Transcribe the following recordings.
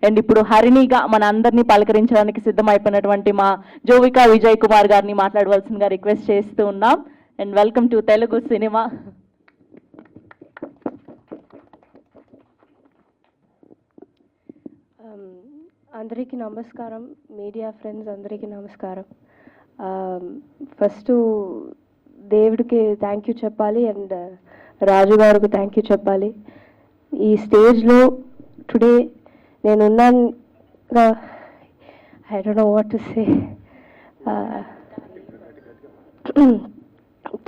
And ఇప్పుడు హరిణిగా మన అందరినీ పలకరించడానికి సిద్ధమైపోయినటువంటి మా జోవికా విజయ్ కుమార్ గారిని మాట్లాడవలసిందిగా రిక్వెస్ట్ చేస్తూ ఉన్నాం. And welcome to Telugu cinema. అందరికీ నమస్కారం, మీడియా ఫ్రెండ్స్ అందరికీ నమస్కారం. ఫస్ట్ దేవుడికి థ్యాంక్ యూ చెప్పాలి అండ్ రాజు గారికి థ్యాంక్ యూ చెప్పాలి. ఈ స్టేజ్లో టుడే నేనున్నాను. I don't know what to say.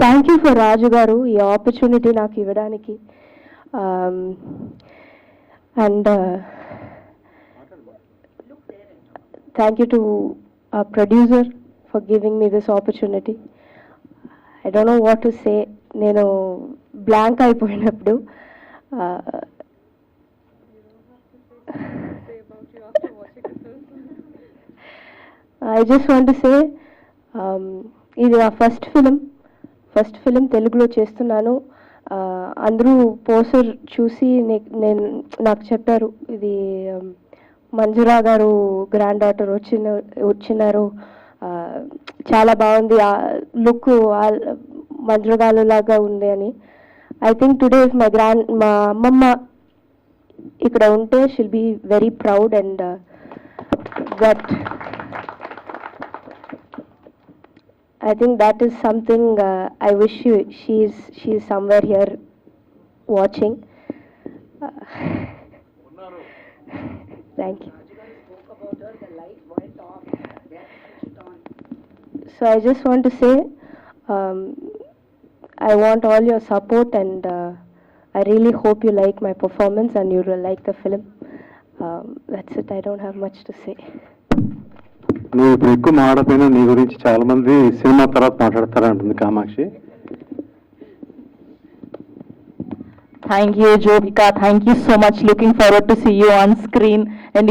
Thank you for Raju garu ఈ ఆపర్చునిటీ నాకు ఇవ్వడానికి. And thank you to our producer for giving me this opportunity. I don't know what to say. నేను blank అయిపోయినప్పుడు I just want to say ఇది నా first film తెలుగులో చేస్తున్నాను. అందరూ పోస్టర్ చూసి నాకు చెప్పారు ఇది మంజురా గారు గ్రాండ్ డాటర్ వచ్చినారు, చాలా బాగుంది, లుక్ మంజురా గారు లాగా ఉంది అని. ఐ థింక్ టుడే మా అమ్మమ్మ ఇక్కడ ఉంటే she'll be very proud and that I think that is something I wish she is somewhere here watching. Thank you. So I just want to say I want all your support and I really hope you like my performance and you will like the film. That's it. I don't have much to say. నువ్వు ఇప్పుడు ఎక్కువ మాట్లాడిపోయినా నీ గురించి చాలా మంది cinema తర్వాత మాట్లాడతారంటుంది Kamakshi. Thank you, Jovika. Thank you so much. Looking forward to see you on screen. And